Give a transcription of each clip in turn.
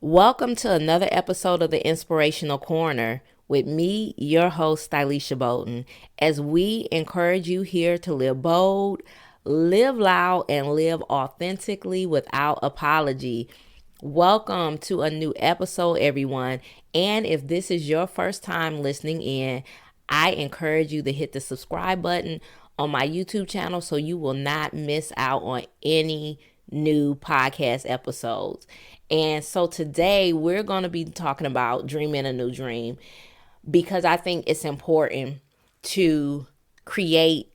Welcome to another episode of the Inspirational Corner with me, your host, Stylisha Bolton, as we encourage you here to live bold, live loud, and live authentically without apology. Welcome to a new episode, everyone. And if this is your first time listening in, I encourage you to hit the subscribe button on my YouTube channel so you will not miss out on any new podcast episodes. And so today we're going to be talking about dreaming a new dream because I think it's important to create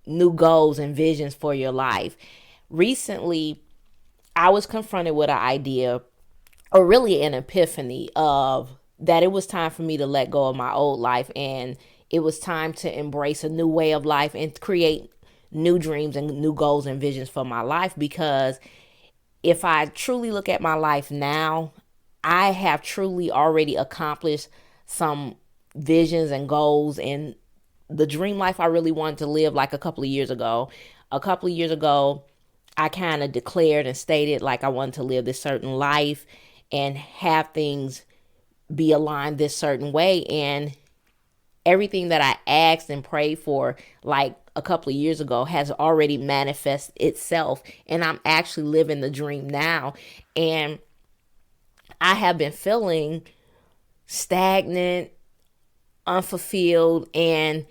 new goals and visions for your life. Recently, I was confronted with an idea, or really an epiphany, of that it was time for me to let go of my old life and it was time to embrace a new way of life and create new dreams and new goals and visions for my life. Because if I truly look at my life now, I have truly already accomplished some visions and goals and the dream life I really wanted to live like a couple of years ago. A couple of years ago, I kind of declared and stated like I wanted to live this certain life and have things be aligned this certain way. And everything that I asked and prayed for like a couple of years ago has already manifested itself. And I'm actually living the dream now. And I have been feeling stagnant, unfulfilled, and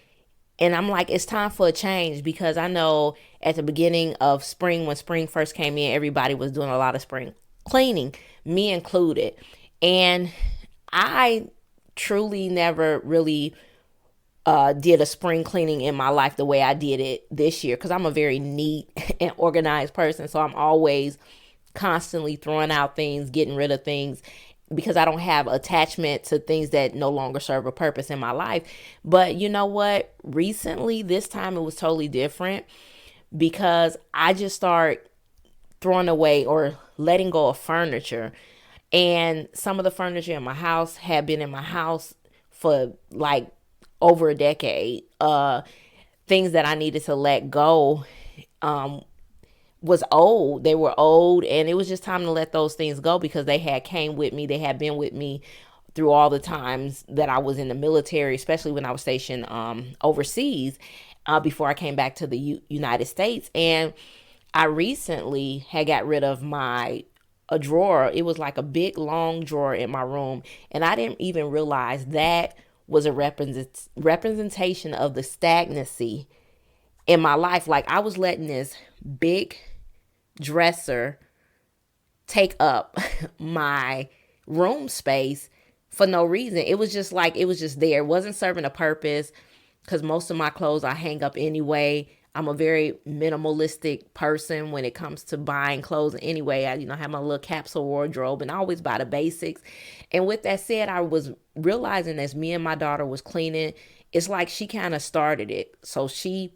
I'm like, it's time for a change, because I know at the beginning of spring, when spring first came in, everybody was doing a lot of spring cleaning, me included. And I truly never really did a spring cleaning in my life the way I did it this year, because I'm a very neat and organized person. So I'm always constantly throwing out things, getting rid of things, because I don't have attachment to things that no longer serve a purpose in my life. But you know what? Recently, this time it was totally different, because I just start throwing away or letting go of furniture. And some of the furniture in my house had been in my house for like over a decade. Things that I needed to let go was old. They were old, and it was just time to let those things go, because they had came with me. They had been with me through all the times that I was in the military, especially when I was stationed overseas, before I came back to the United States. And I recently had got rid of a drawer. It was like a big long drawer in my room, and I didn't even realize that was a representation of the stagnancy in my life. Like, I was letting this big dresser take up my room space for no reason. It was just like, it was just there. It wasn't serving a purpose, because most of my clothes I hang up anyway. I'm a very minimalistic person when it comes to buying clothes anyway. I have my little capsule wardrobe, and I always buy the basics. And with that said, I was realizing as me and my daughter was cleaning, it's like she kind of started it. So she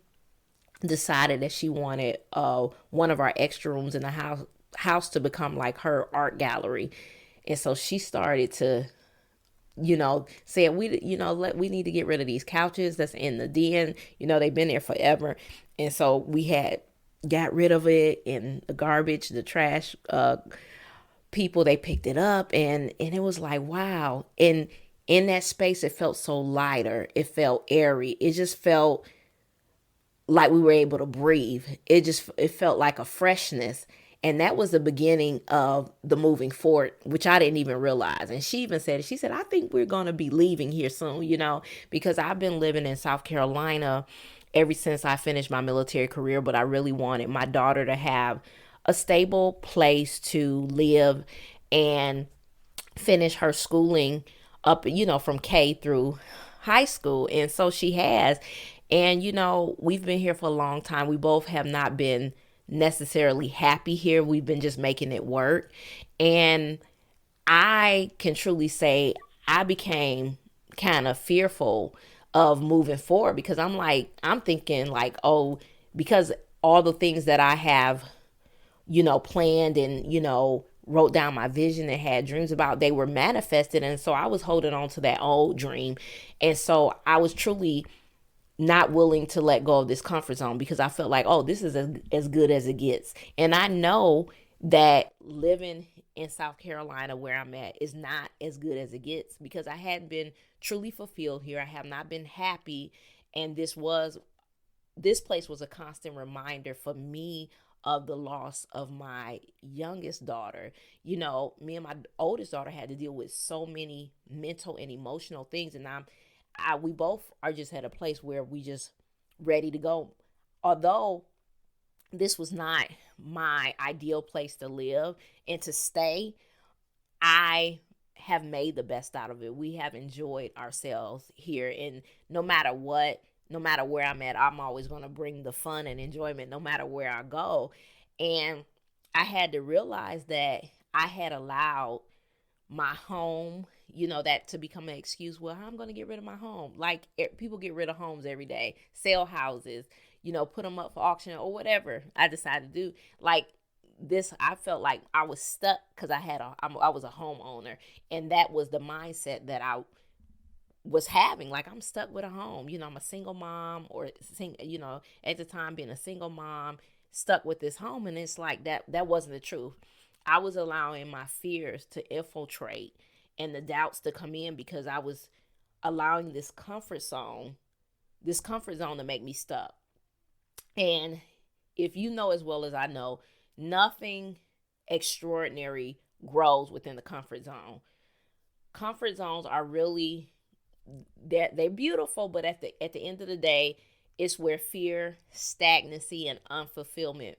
decided that she wanted one of our extra rooms in the house to become like her art gallery. And so she started to said, we need to get rid of these couches that's in the den. They've been there forever. And so we had got rid of it, and the garbage, the trash people, they picked it up, and it was like, wow. And in that space, it felt so lighter. It felt airy. It just felt like we were able to breathe. It felt like a freshness. And that was the beginning of the moving forward, which I didn't even realize. And she even said, I think we're going to be leaving here soon, because I've been living in South Carolina ever since I finished my military career. But I really wanted my daughter to have a stable place to live and finish her schooling up, from K through high school. And so she has. And, we've been here for a long time. We both have not been necessarily happy here. We've been just making it work. And I can truly say I became kind of fearful of moving forward, because I'm thinking like, oh, because all the things that I have, planned and, wrote down my vision and had dreams about, they were manifested. And so I was holding on to that old dream. And so I was truly not willing to let go of this comfort zone, because I felt like, oh, this is as good as it gets. And I know that living in South Carolina where I'm at is not as good as it gets because I hadn't been truly fulfilled here. I have not been happy. And this place was a constant reminder for me of the loss of my youngest daughter. You know, me and my oldest daughter had to deal with so many mental and emotional things, and we both are just at a place where we just ready to go. Although this was not my ideal place to live and to stay, I have made the best out of it. We have enjoyed ourselves here. And no matter what, no matter where I'm at, I'm always going to bring the fun and enjoyment no matter where I go. And I had to realize that I had allowed my home, that to become an excuse. Well, I'm going to get rid of my home. Like people get rid of homes every day, sell houses, put them up for auction or whatever I decided to do. Like this, I felt like I was stuck because I was a homeowner, and that was the mindset that I was having. Like I'm stuck with a home. I'm a single mom, or at the time being a single mom, stuck with this home, and it's like that wasn't the truth. I was allowing my fears to infiltrate and the doubts to come in because I was allowing this comfort zone to make me stuck. And if you know as well as I know, nothing extraordinary grows within the comfort zone. Comfort zones are really they're beautiful, but at the end of the day, it's where fear, stagnancy, and unfulfillment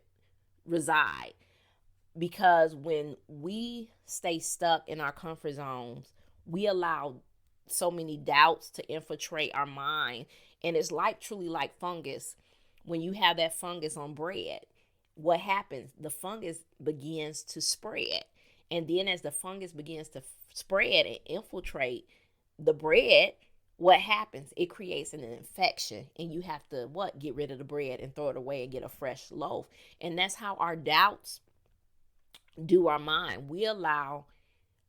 reside. Because when we stay stuck in our comfort zones, we allow so many doubts to infiltrate our mind, and it's like truly like fungus. When you have that fungus on bread, what happens? The fungus begins to spread, and then as the fungus begins to spread and infiltrate the bread, what happens? It creates an infection, and you have to get rid of the bread and throw it away and get a fresh loaf. And that's how our doubts do our mind. We allow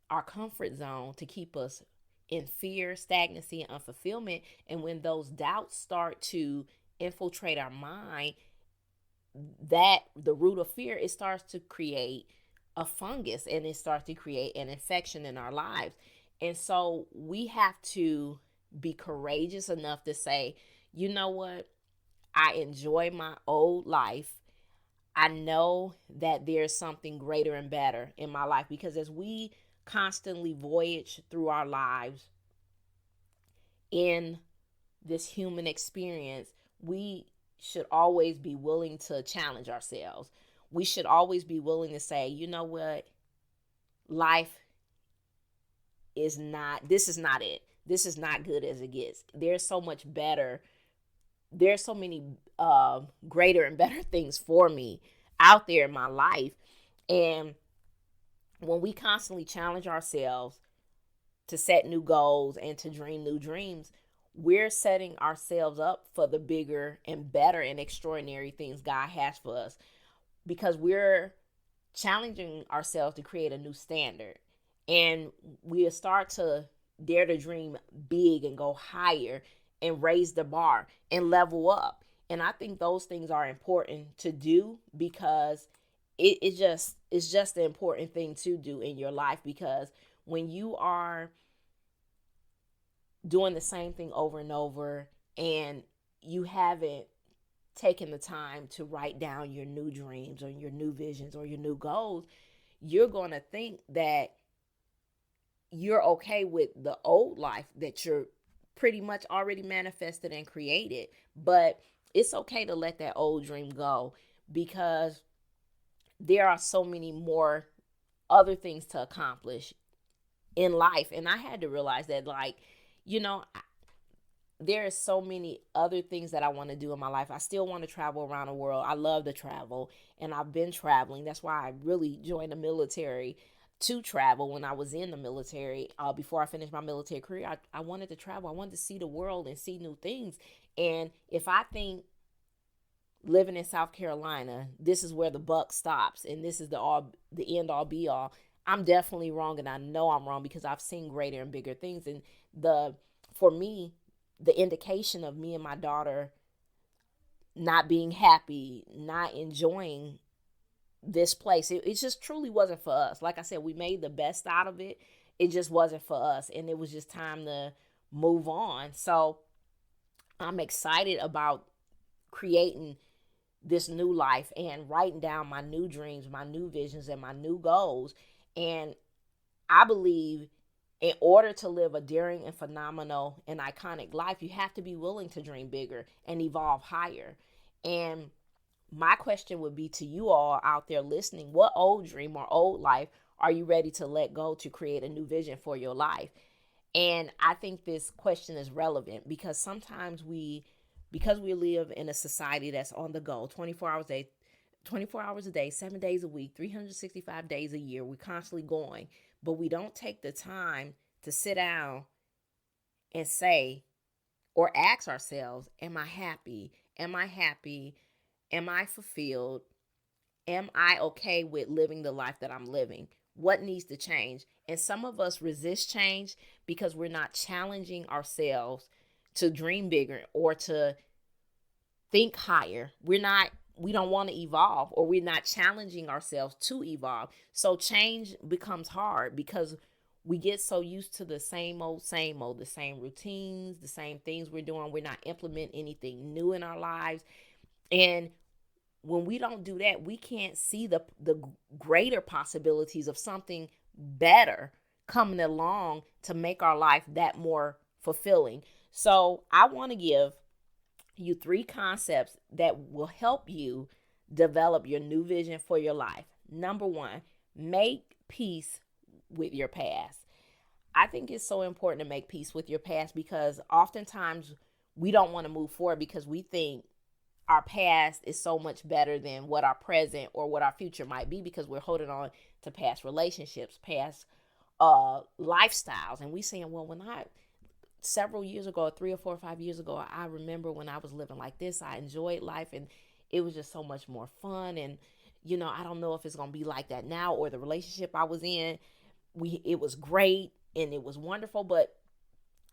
our comfort zone to keep us in fear, stagnancy, and unfulfillment. And when those doubts start to infiltrate our mind, that the root of fear, it starts to create a fungus, and it starts to create an infection in our lives. And so we have to be courageous enough to say, you know what? I enjoy my old life. I know that there's something greater and better in my life, because as we constantly voyage through our lives in this human experience, we should always be willing to challenge ourselves. We should always be willing to say, you know what? Life this is not it. This is not good as it gets. There's so much better. There's so many greater and better things for me out there in my life. And when we constantly challenge ourselves to set new goals and to dream new dreams, we're setting ourselves up for the bigger and better and extraordinary things God has for us, because we're challenging ourselves to create a new standard. And we'll start to dare to dream big and go higher and raise the bar and level up. And I think those things are important to do, because it's just an important thing to do in your life. Because when you are doing the same thing over and over, and you haven't taken the time to write down your new dreams or your new visions or your new goals, you're going to think that you're okay with the old life that you're pretty much already manifested and created. But it's okay to let that old dream go, because there are so many more other things to accomplish in life. And I had to realize that, like, you know, there are so many other things that I want to do in my life. I still want to travel around the world. I love to travel, and I've been traveling. That's why I really joined the military, to travel. When I was in the military, before I finished my military career, I wanted to travel. I wanted to see the world and see new things. And if I think living in South Carolina, this is where the buck stops and this is the end all be all, I'm definitely wrong, and I know I'm wrong, because I've seen greater and bigger things. And for me, the indication of me and my daughter not being happy, not enjoying this place. It just truly wasn't for us. Like I said, we made the best out of it. It just wasn't for us. And it was just time to move on. So I'm excited about creating this new life and writing down my new dreams, my new visions, and my new goals. And I believe in order to live a daring and phenomenal and iconic life, you have to be willing to dream bigger and evolve higher. And my question would be to you all out there listening: what old dream or old life are you ready to let go to create a new vision for your life? And I think this question is relevant because sometimes because we live in a society that's on the go 24 hours a day, 7 days a week, 365 days a year, we're constantly going, but we don't take the time to sit down and say or ask ourselves, am I happy? Am I happy? Am I fulfilled? Am I okay with living the life that I'm living? What needs to change? And some of us resist change because we're not challenging ourselves to dream bigger or to think higher. We don't want to evolve, or we're not challenging ourselves to evolve. So change becomes hard because we get so used to the same old, the same routines, the same things we're doing. We're not implementing anything new in our lives. And when we don't do that, we can't see the greater possibilities of something better coming along to make our life that more fulfilling. So I want to give you 3 concepts that will help you develop your new vision for your life. Number 1, make peace with your past. I think it's so important to make peace with your past because oftentimes we don't want to move forward because we think our past is so much better than what our present or what our future might be because we're holding on to past relationships, past lifestyles. And we saying, well, several years ago, 3 or 4 or 5 years ago, I remember when I was living like this, I enjoyed life and it was just so much more fun. And, I don't know if it's going to be like that now, or the relationship I was in, it was great and it was wonderful, but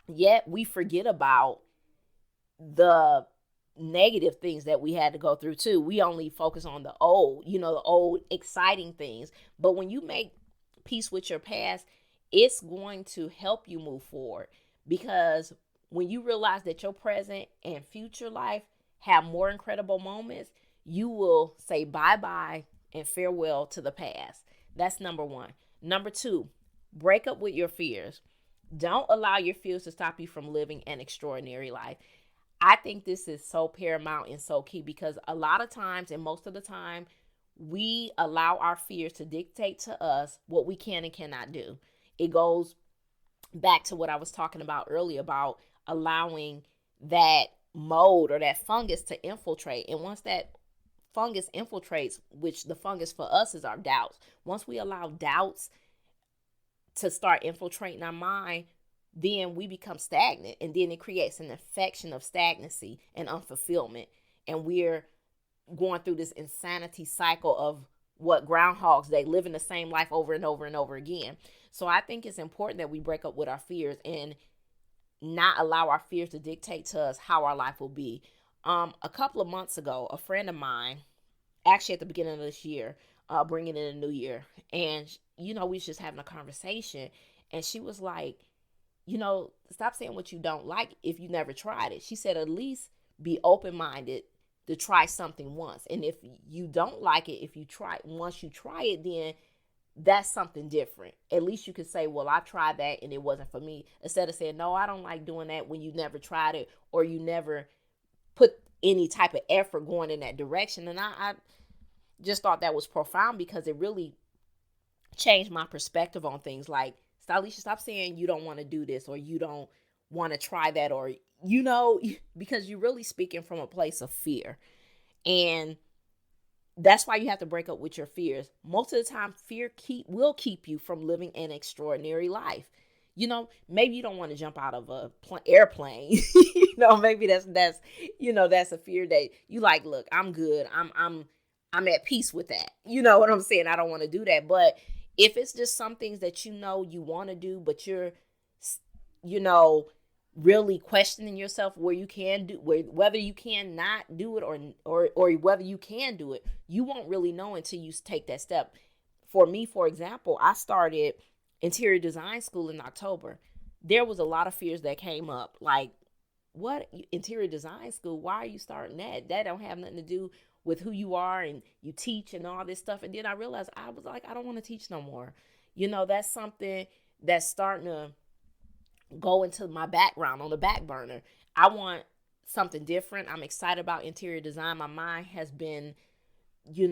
yet we forget about the negative things that we had to go through too. We only focus on the old, the old exciting things. But when you make peace with your past, it's going to help you move forward because when you realize that your present and future life have more incredible moments, you will say bye-bye and farewell to the past. That's number 1. Number 2, break up with your fears. Don't allow your fears to stop you from living an extraordinary life. I think this is so paramount and so key because a lot of times, and most of the time, we allow our fears to dictate to us what we can and cannot do. It goes back to what I was talking about earlier about allowing that mold or that fungus to infiltrate. And once that fungus infiltrates, which the fungus for us is our doubts, once we allow doubts to start infiltrating our mind, then we become stagnant, and then it creates an infection of stagnancy and unfulfillment, and we're going through this insanity cycle of what Groundhog's Day, living the same life over and over and over again. So I think it's important that we break up with our fears and not allow our fears to dictate to us how our life will be. A couple of months ago, a friend of mine, actually at the beginning of this year, bringing in a new year, and we was just having a conversation, and she was like, stop saying what you don't like if you never tried it. She said, at least be open-minded to try something once. And if you don't like it, once you try it, then that's something different. At least you could say, well, I tried that and it wasn't for me. Instead of saying, no, I don't like doing that when you never tried it or you never put any type of effort going in that direction. And I just thought that was profound because it really changed my perspective on things. Like, Stylisha, stop saying you don't want to do this or you don't want to try that, or because you're really speaking from a place of fear. And that's why you have to break up with your fears. Most of the time, fear will keep you from living an extraordinary life. Maybe you don't want to jump out of a airplane. Maybe that's a fear that you like. Look, I'm good. I'm at peace with that. You know what I'm saying? I don't want to do that. But if it's just some things that you want to do, but you're really questioning yourself where you can do whether you can not do it or whether you can do it, you won't really know until you take that step. For me, for example, I started interior design school in October. There was a lot of fears that came up, like, what, interior design school, why are you starting that don't have nothing to do with who you are and you teach and all this stuff. And then I realized, I was like, I don't want to teach no more. That's something that's starting to go into my background on the back burner. I want something different. I'm excited about interior design. My mind has been, in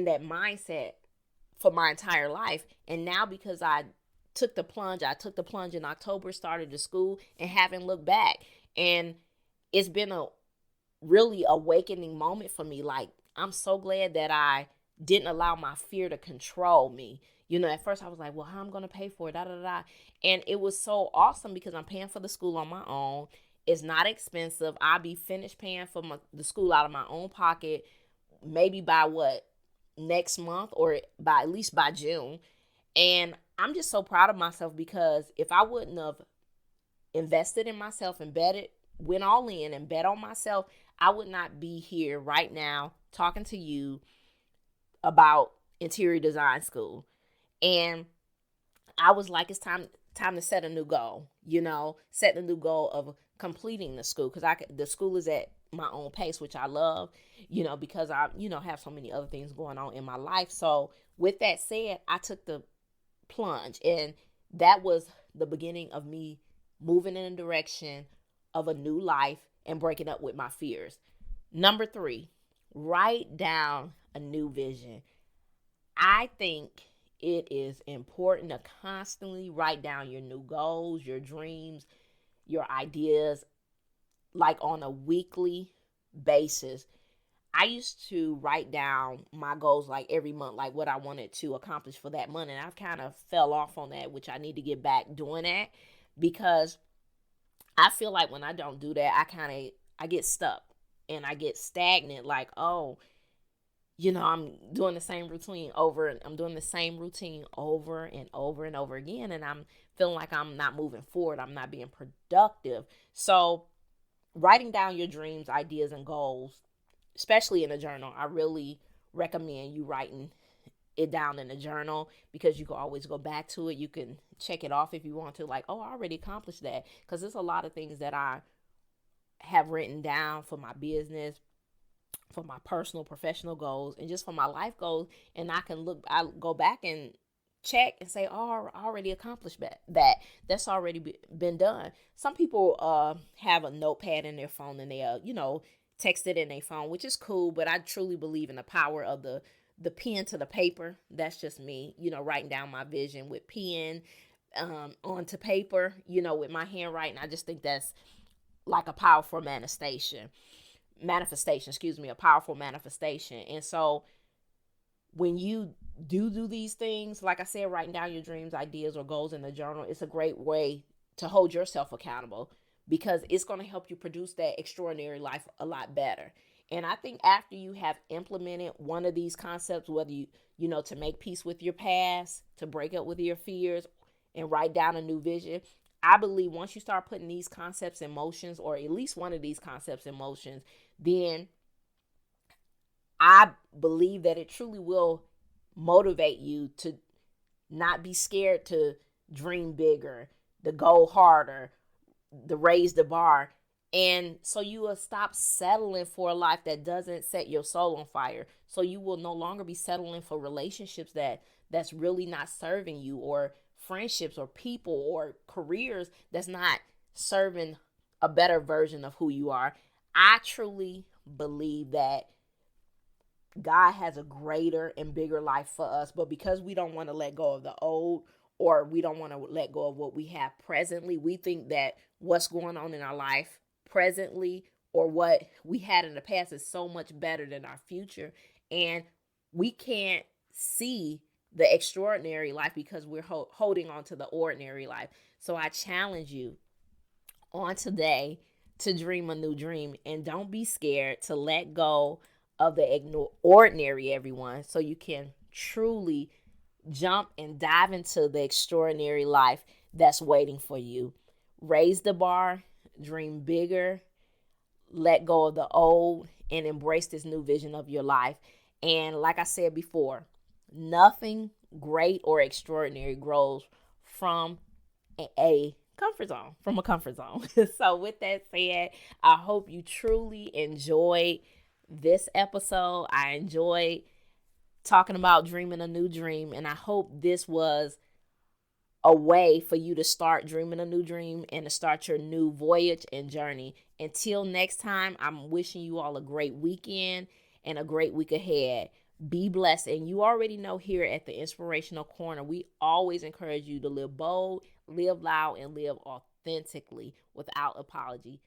that mindset for my entire life. And now, because I took the plunge in October, started the school, and haven't looked back. And it's been a really awakening moment for me. Like, I'm so glad that I didn't allow my fear to control me. At first I was like, well, how am I going to pay for it? Da, da, da. And it was so awesome because I'm paying for the school on my own. It's not expensive. I'll be finished paying for the school out of my own pocket, maybe by next month, or at least by June. And I'm just so proud of myself, because if I wouldn't have invested in myself and went all in and bet on myself, I would not be here right now talking to you about interior design school. And I was like, it's time to set a new goal, set the new goal of completing the school, because the school is at my own pace, which I love, because I, have so many other things going on in my life. So with that said, I took the plunge, and that was the beginning of me moving in a direction of a new life and breaking up with my fears. Number 3, write down a new vision. I think it is important to constantly write down your new goals, your dreams, your ideas, like on a weekly basis. I used to write down my goals like every month, like what I wanted to accomplish for that month. And I've kind of fell off on that, which I need to get back doing that, because I feel like when I don't do that, I get stuck and I get stagnant. Like, oh, I'm doing the same routine over, and I'm doing the same routine over and over and over again. And I'm feeling like I'm not moving forward. I'm not being productive. So writing down your dreams, ideas, and goals, especially in a journal, I really recommend you writing it down in a journal, because you can always go back to it. You can check it off if you want to, like, oh, I already accomplished that. Because there's a lot of things that I have written down for my business, for my personal, professional goals, and just for my life goals. And I go back and check and say, oh, I already accomplished that. That's already been done. Some people have a notepad in their phone, and they text it in their phone, which is cool. But I truly believe in the power of the pen to the paper. That's just me, writing down my vision with pen onto paper, with my handwriting. I just think that's like a powerful a powerful manifestation. And so when you do these things, like I said, writing down your dreams, ideas, or goals in the journal, it's a great way to hold yourself accountable, because it's going to help you produce that extraordinary life a lot better. And I think after you have implemented one of these concepts, whether to make peace with your past, to break up with your fears, and write down a new vision, I believe once you start putting these concepts in motions, or at least one of these concepts in motions, then I believe that it truly will motivate you to not be scared to dream bigger, to go harder, to raise the bar. And so you will stop settling for a life that doesn't set your soul on fire. So you will no longer be settling for relationships that's really not serving you, or friendships, or people, or careers that's not serving a better version of who you are. I truly believe that God has a greater and bigger life for us, but because we don't want to let go of the old, or we don't want to let go of what we have presently, we think that what's going on in our life presently, or what we had in the past, is so much better than our future. And we can't see the extraordinary life because we're holding on to the ordinary life. So I challenge you on today to dream a new dream, and don't be scared to let go of the ordinary, everyone, so you can truly jump and dive into the extraordinary life that's waiting for you. Raise the bar, dream bigger, let go of the old, and embrace this new vision of your life. And like I said before, nothing great or extraordinary grows from a comfort zone, from a comfort zone. So with that said, I hope you truly enjoyed this episode. I enjoyed talking about dreaming a new dream, and I hope this was a way for you to start dreaming a new dream and to start your new voyage and journey. Until next time, I'm wishing you all a great weekend and a great week ahead. Be blessed. And you already know, here at the Inspirational Corner, we always encourage you to live bold, live loud, and live authentically without apology.